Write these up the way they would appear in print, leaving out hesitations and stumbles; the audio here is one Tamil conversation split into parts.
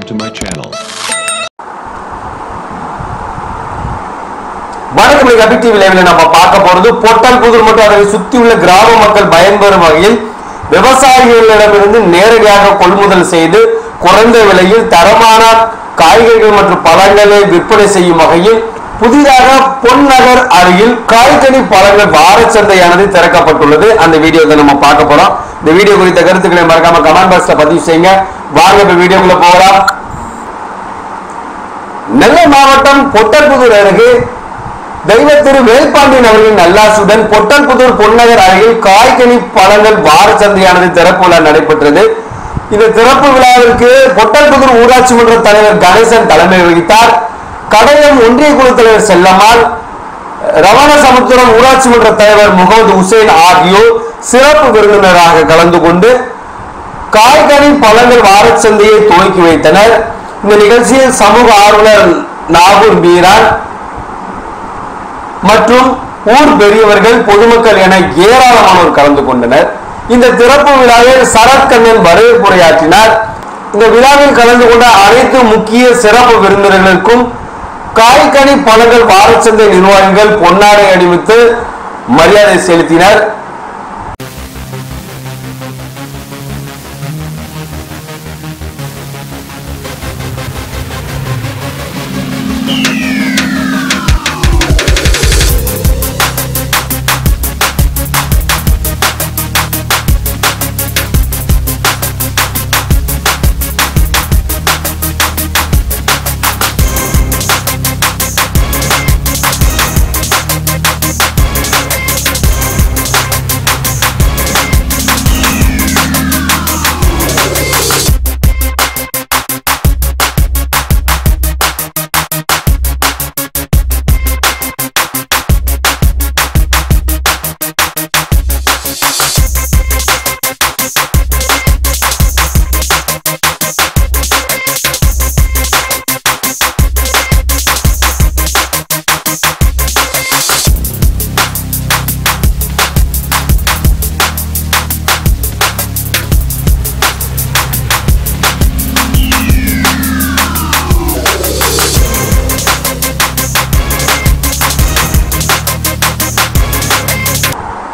subscribe to my channel. வணக்கம். அபிக் டிவி லைவ்ல நம்ம பார்க்க போறது பொட்டல்புதூர் மற்றும் அதை சுற்றியுள்ள கிராம மக்கள் பயன்பெறும் வகையில் விவசாயிகளிடமிருந்து நேரடியாக கொள்முதல் செய்து குறைந்த விலையில் தரமான காய்கறிகள் மற்றும் பழங்களை விற்பனை செய்யும் வகையில் புதிதாக பொன்னகர் அருகில் காய்கனி பழங்கள் வாரச்சந்தையானது திறக்கப்பட்டுள்ளது. அந்த வீடியோ தான் நம்ம பார்க்க போறோம். இந்த வீடியோ குறித்த கருத்துக்களை மறக்காம கமெண்ட் பாக்ஸ்ல பதிவு செய்யுங்க. வாங்க இப்ப வீடியோக்குள்ள போகலாம். நெல்லை மாவட்டம் பொட்டல்புதூர் அருகே தெய்வ திரு வேல்பாண்டியன் அவர்களின் நல்லாசுடன் பொட்டல்புதூர் பொன்னகர் அருகில் காய்கனி பழங்கள் வாரச்சந்தையானது திறப்பு விழா நடைபெற்றது. இந்த திறப்பு விழாவிற்கு பொட்டல்புதூர் ஊராட்சி மன்ற தலைவர் கணேசன் தலைமை வகித்தார். கடையம் ஒன்றிய குழு தலைவர் செல்லம்மாள், ரவணசமுத்திரம் ஊராட்சி மன்ற தலைவர் முகமது உசேன் ஆகியோர் சிறப்பு விருந்தினராக கலந்து கொண்டு காய்கனி பழங்கள் வாரச்சந்தையை துவக்கி வைத்தனர். இந்த நிகழ்ச்சியில் சமூக ஆர்வலர் நாகூர் மீரான் மற்றும் ஊர் பெரியவர்கள், பொதுமக்கள் என ஏராளமானோர் கலந்து கொண்டனர். இந்த திறப்பு விழாவில் சரத்கண்ணன் வரவேற்புரையாற்றினார். இந்த விழாவில் கலந்து கொண்ட அனைத்து முக்கிய சிறப்பு விருந்தினர்களுக்கும் காய்கனி பழங்கள் வாரச்சந்தை நிர்வாகிகள் பொன்னாடை அணிவித்து மரியாதை செலுத்தினர்.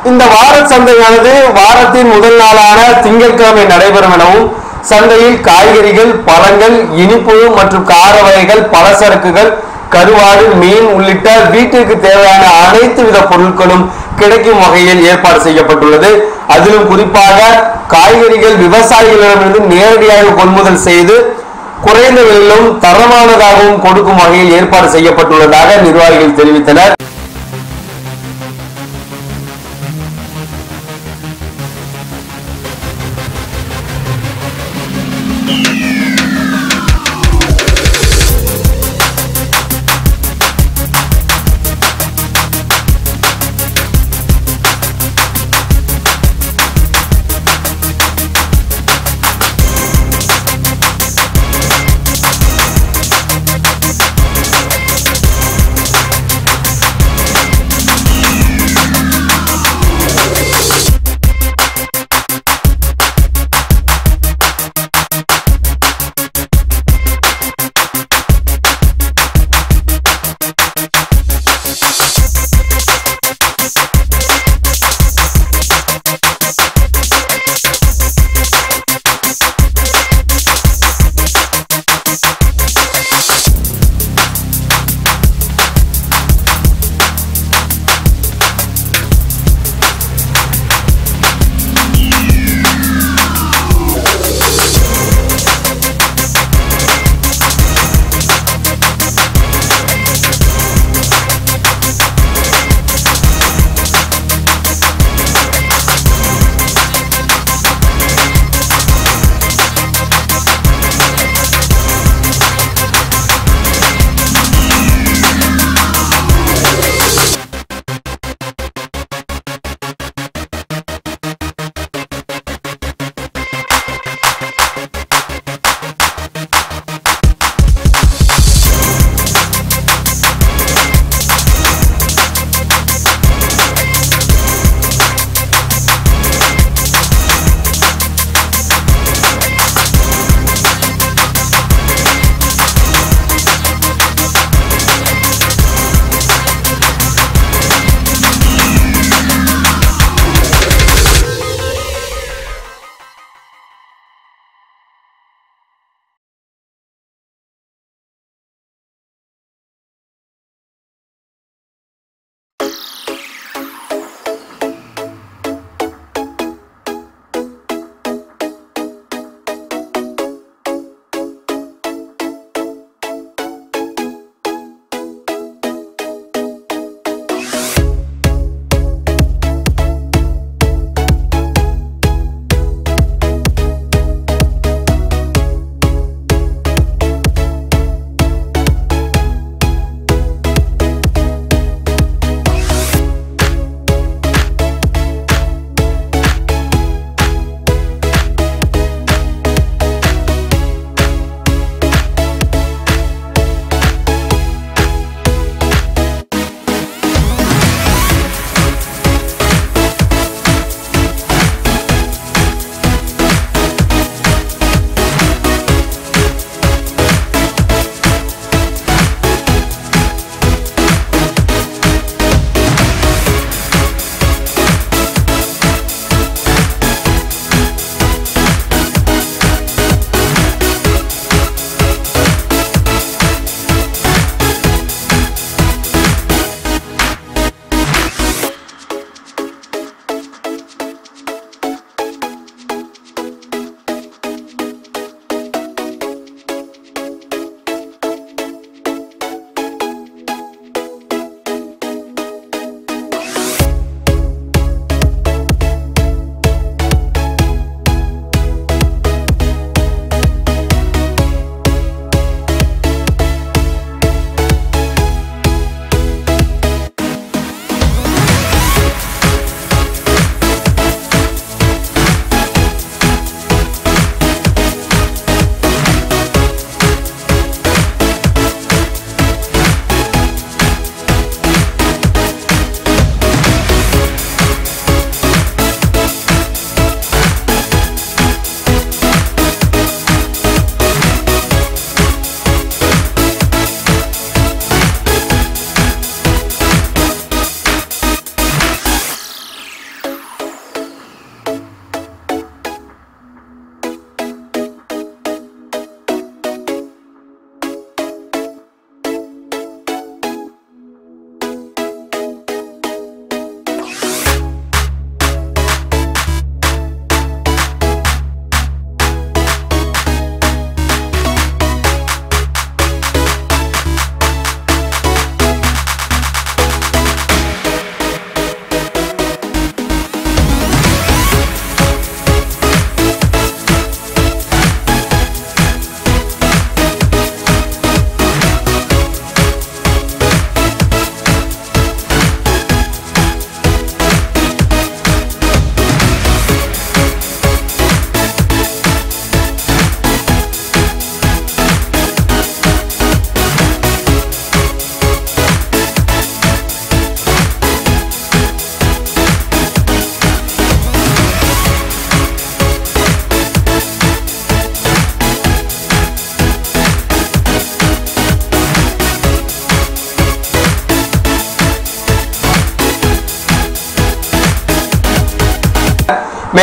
இந்த வார சந்தையானது வாரத்தின் முதல் நாளான திங்கட்கிழமை நடைபெறும் எனவும் சந்தையில் காய்கறிகள், பழங்கள், இனிப்பு மற்றும் கார வகைகள், பலசரக்குகள், கருவாடு, மீன் உள்ளிட்ட வீட்டிற்கு தேவையான அனைத்து வித பொருட்களும் கிடைக்கும் வகையில் ஏற்பாடு செய்யப்பட்டுள்ளது. அதிலும் குறிப்பாக காய்கறிகள் விவசாயிகளிடமிருந்து நேரடியாக கொள்முதல் செய்து குறைந்த விலையிலும் தரமானதாகவும் கொடுக்கும் வகையில் ஏற்பாடு செய்யப்பட்டுள்ளதாக நிர்வாகிகள் தெரிவித்தனர்.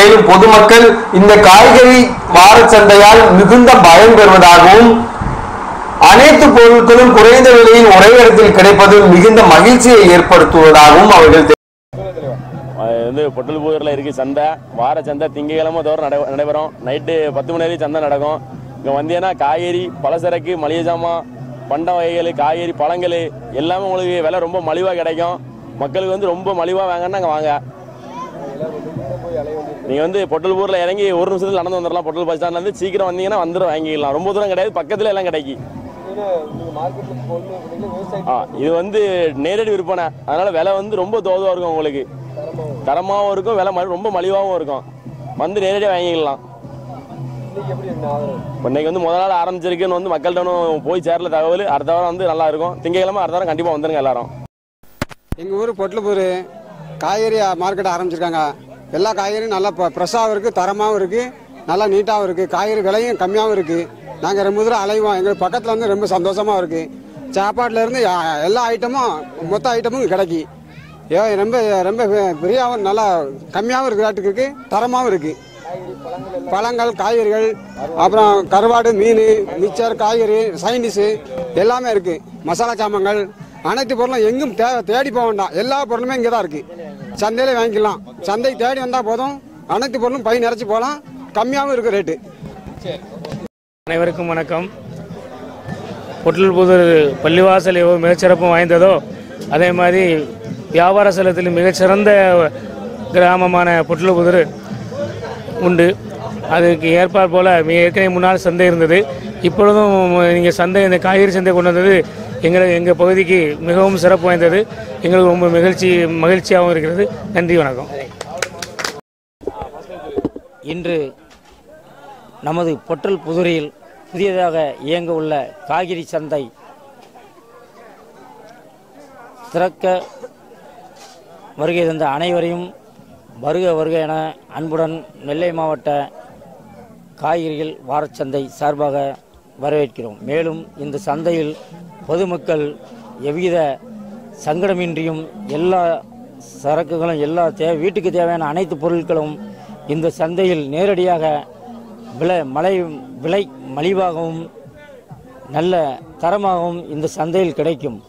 மேலும் பொதுமக்கள் இந்த காய்கறி வாரச்சந்தையால் மிகுந்த பயன் பெறுவதாகவும் அனைத்து பொருட்களும் குறைந்த விலையில் ஒரே இடத்தில் கிடைப்பது மிகுந்த மகிழ்ச்சியை ஏற்படுத்துவதாகவும் அவர்கள் பொட்டல்புதூர்ல இருக்கு சந்தை. வார சந்தை திங்கக்கிழமை தோறும் நடைபெறும். நைட்டு 10 மணி வரைக்கும் சந்தை நடக்கும். இங்க வந்தீங்கன்னா காய்கறி, பலசரக்கு, மளிகை ஜாமான், பண்ட வகைகள், காய்கறி, பழங்கள் எல்லாமே உங்களுக்கு விலை ரொம்ப மலிவாக கிடைக்கும். மக்களுக்கு ரொம்ப மலிவாக வாங்கன்னா அங்கே வாங்க. நீங்கள் பொட்டல்பூரில் இறங்கி ஒரு நிமிஷத்தில் நடந்து வந்துடலாம். பொட்டல் பஸ் ஸ்டாண்ட்லேருந்து சீக்கிரம் வந்தீங்கன்னா வாங்கிக்கலாம். ரொம்ப தூரம் கிடையாது, பக்கத்தில் எல்லாம் கிடைக்கும். இது நேரடி விற்பனை, அதனால விலை ரொம்ப தோதுவாக இருக்கும். உங்களுக்கு தரமாகவும் இருக்கும், விலை ரொம்ப மலிவாகவும் இருக்கும். நேரடியாக வாங்கிக்கலாம். இன்னைக்கு முதல் நாள் ஆரம்பிச்சிருக்குன்னு மக்கள்கிட்ட போய் சேரல தகவல். அடுத்த வாரம் நல்லா இருக்கும். திங்கக்கிழமை அடுத்த வாரம் கண்டிப்பாக வந்துருங்க எல்லாரும். எங்கள் ஊர் பொட்டல்பூர் காய்கறி மார்க்கெட் ஆரம்பிச்சிருக்காங்க. எல்லா காய்கறியும் நல்லா ஃப்ரெஷ்ஷாகவும் இருக்குது, தரமாகவும் இருக்குது, நல்லா நீட்டாகவும் இருக்குது. காய்கறி விலையும் கம்மியாகவும் இருக்குது. நாங்கள் ரொம்ப தூரம் அலைவோம். எங்கள் பக்கத்தில் ரொம்ப சந்தோஷமாக இருக்குது. சாப்பாட்டிலேருந்து எல்லா ஐட்டமும் மொத்த ஐட்டமும் கிடைக்கும். ரொம்ப ரொம்ப ஃப்ரீயாகவும் நல்லா கம்மியாகவும் இருக்கிற ரேட்டுக்கு இருக்குது, தரமாகவும் இருக்குது. பழங்கள், காய்கறிகள், அப்புறம் கருவாடு, மீன், மிச்சர், காய்கறி, சைனீஸு எல்லாமே இருக்குது. மசாலா சாமான்கள், அனைத்து பொருளும் எங்கும் தேடி போக வேண்டாம். எல்லா பொருளுமே இங்கே தான் இருக்குது. சந்தையிலே வாங்கிக்கலாம். சந்தைக்கு தேடி வந்தால் போதும், அனைத்து பொருளும் பை நிறைச்சி போகலாம். கம்மியாகவும் இருக்குது ரேட்டு. அனைவருக்கும் வணக்கம். பொட்டல்புதூர் பள்ளிவாசல் எவ்வளோ மிகச்சிறப்பும் வாய்ந்ததோ அதே மாதிரி வியாபார ஸ்தலத்தில் மிகச்சிறந்த கிராமமான பொட்டல்புதூர் உண்டு. அதுக்கு ஏற்பாடு போல் ஏற்கனவே முன்னால் சந்தை இருந்தது. இப்பொழுதும் நீங்கள் இந்த காய்கறி சந்தை கொண்டு வந்தது எங்கள் பகுதிக்கு மிகவும் சிறப்பு வாய்ந்தது. எங்களுக்கு ரொம்ப மகிழ்ச்சியாகவும் இருக்கிறது. நன்றி, வணக்கம். இன்று நமது பொட்டல்புதூரில் புதியதாக இயங்க உள்ள காய்கறி சந்தை திறக்க வருகை தந்த அனைவரையும் வருக வருக என அன்புடன் நெல்லை மாவட்ட காய்கறிகள் வாரச்சந்தை சார்பாக வரவேற்கிறோம். மேலும் இந்த சந்தையில் பொதுமக்கள் எவ்வித சங்கடமின்றியும் எல்லா சரக்குகளும் வீட்டுக்கு தேவையான அனைத்து பொருட்களும் இந்த சந்தையில் நேரடியாக விலை மலிவாகவும் நல்ல தரமாகவும் இந்த சந்தையில் கிடைக்கும்.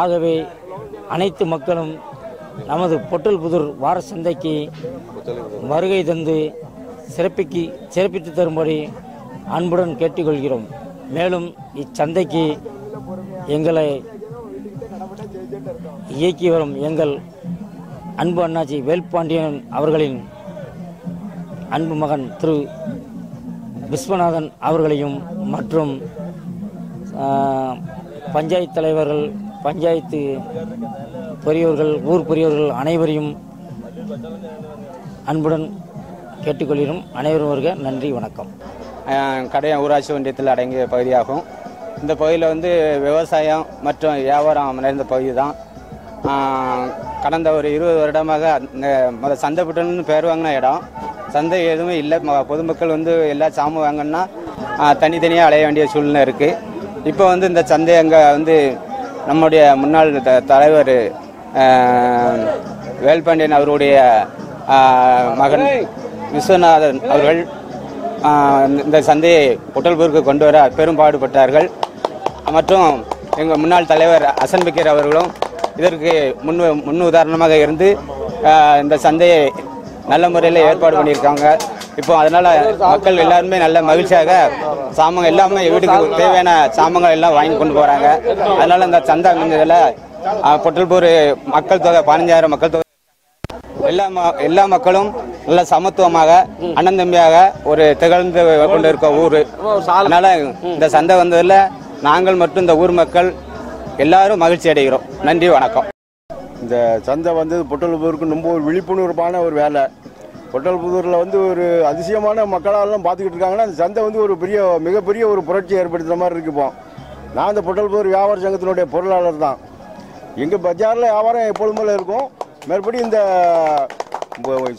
ஆகவே அனைத்து மக்களும் நமது பொட்டல்புதூர் வார சந்தைக்கு வருகை தந்து சிறப்பித்து தரும்படி அன்புடன் கேட்டுக்கொள்கிறோம். மேலும் இச்சந்தைக்கு எங்களை இயக்கி வரும் எங்கள் அன்பு அண்ணாச்சி வேல்பாண்டியன் அவர்களின் அன்பு மகன் திரு விஸ்வநாதன் அவர்களையும் மற்றும் பஞ்சாயத்து தலைவர்கள், பஞ்சாயத்து பெரியவர்கள், ஊர் பெரியவர்கள் அனைவரையும் அன்புடன் கேட்டுக்கொள்கிறோம். அனைவரும் வருக. நன்றி, வணக்கம். கடையம் ஊராட்சி ஒன்றியத்தில் அடங்கிய பகுதியாகும். இந்த பகுதியில் விவசாயம் மற்றும் வியாபாரம் நிறைந்த பகுதி தான். கடந்த ஒரு 20 வருடமாக இந்த சந்தைப்பட்டன்னு பேர் வாங்கின இடம். சந்தை எதுவுமே இல்லை. பொதுமக்கள் எல்லா சாமான் வாங்கினா தனித்தனியாக அலைய வேண்டிய சூழ்நிலை இருக்குது. இப்போ இந்த சந்தை அங்கே நம்முடைய முன்னாள் தலைவர் வேல்பாண்டியன் அவருடைய மகன் விஸ்வநாதன் அவர்கள் இந்த சந்தையை பொட்டல்பூருக்கு கொண்டு வர பெரும்பாடுபட்டார்கள். மற்றும் எங்கள் முன்னாள் தலைவர் அசன் பக்கீர் அவர்களும் இதற்கு முன் உதாரணமாக இருந்து இந்த சந்தையை நல்ல முறையில் ஏற்பாடு பண்ணியிருக்காங்க. இப்போ அதனால் மக்கள் எல்லாருமே நல்ல மகிழ்ச்சியாக சாமான் எல்லாமே வீட்டுக்கு தேவையான சாமான்கள் எல்லாம் வாங்கி கொண்டு போகிறாங்க. அதனால் இந்த சந்தை அமைஞ்சதில் பொட்டல்பூர் மக்கள் தொகை 15,000 மக்கள் தொகை எல்லா மக்களும் நல்ல சமத்துவமாக அண்ணன் தம்பியாக ஒரு திகழ்ந்து கொண்டு இருக்க ஊர். அதனால் இந்த சந்தை வந்ததில் நாங்கள் மற்றும் இந்த ஊர் மக்கள் எல்லாரும் மகிழ்ச்சி அடைகிறோம். நன்றி, வணக்கம். இந்த சந்தை பொட்டல்புதூருக்கு ரொம்ப ஒரு விழிப்புணர்வான ஒரு வேலை. பொட்டல்புதூரில் ஒரு அதிசயமான மக்களாலாம் பார்த்துக்கிட்டு இருக்காங்கன்னா அந்த சந்தை ஒரு மிகப்பெரிய ஒரு புரட்சி ஏற்படுத்துகிற மாதிரி இருக்குப்போம். நான் இந்த பொட்டல்புதூர் வியாபார சங்கத்தினுடைய பொருளாளர் தான். எங்கள் பஜாரில் வியாபாரம் எப்பொழுதுமே இருக்கும். மேற்படி இந்த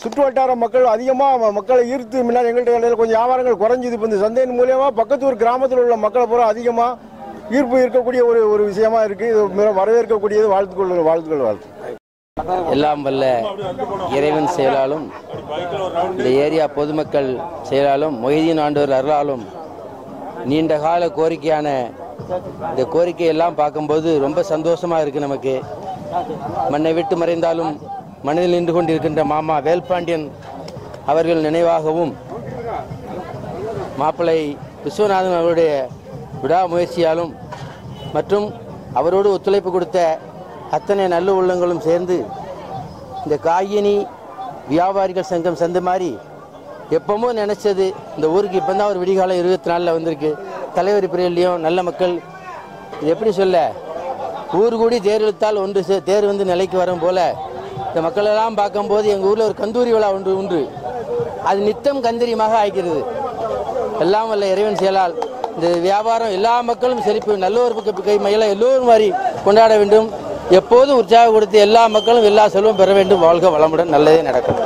சுற்று வட்டார மக்கள் அதிகமாக மக்களை ஈர்த்து முன்னாடி எங்கள்கிட்ட கடையில் கொஞ்சம் வியாபாரங்கள் குறைஞ்சிது. இப்போ இந்த சந்தையின் மூலியமாக பக்கத்து ஒரு கிராமத்தில் உள்ள மக்களை பூரா அதிகமாக ஈர்ப்பு இருக்கக்கூடிய ஒரு விஷயமா இருக்குது. இது வரவேற்கக்கூடியது. வாழ்த்துக்கள். எல்லாம் வல்ல இறைவன் செயலாலும் இந்த ஏரியா பொதுமக்கள் செயலாலும் மொய்தீன் ஆண்டவர் அருளாலும் நீண்ட கால கோரிக்கையான இந்த கோரிக்கையெல்லாம் பார்க்கும்போது ரொம்ப சந்தோஷமாக இருக்குது. நமக்கு மண்ணை விட்டு மறைந்தாலும் மனதில் நின்று கொண்டிருக்கின்ற மாமா வேல்பாண்டியன் அவர்கள் நினைவாகவும் மாப்பிள்ளை விஸ்வநாதன் அவருடைய விடாமுயற்சியாலும் மற்றும் அவரோடு ஒத்துழைப்பு கொடுத்த அத்தனை நல்ல உள்ளங்களும் சேர்ந்து இந்த காய்கனி வியாபாரிகள் சங்கம் சந்தை மாதிரி எப்பவும் நினச்சது இந்த ஊருக்கு இப்போ தான் ஒரு விடிகாலம் 24 வந்திருக்கு. தலைவர் பிரிவிலையும் நல்ல மக்கள் இது எப்படி சொல்ல ஊர் கூடி தேர் இழுத்தால் ஒன்று தேர் வந்து நிலைக்கு வரும் போல் இந்த மக்களெல்லாம் பார்க்கும்போது எங்கள் ஊரில் ஒரு கந்தூரி விழா உண்டு. அது நித்தம் கந்தரியமாக ஆகிறது. எல்லாம் வல்ல இறைவன் செயலால் இந்த வியாபாரம் எல்லா மக்களும் செழிப்பு நல்ல ஒரு கை மயில எல்லோரும் மாதிரி கொண்டாட வேண்டும். எப்போதும் உற்சாகம் கொடுத்து எல்லா மக்களும் எல்லா செல்வம் பெற வேண்டும். வாழ்க வளமுடன் நல்லதே நடக்கும்.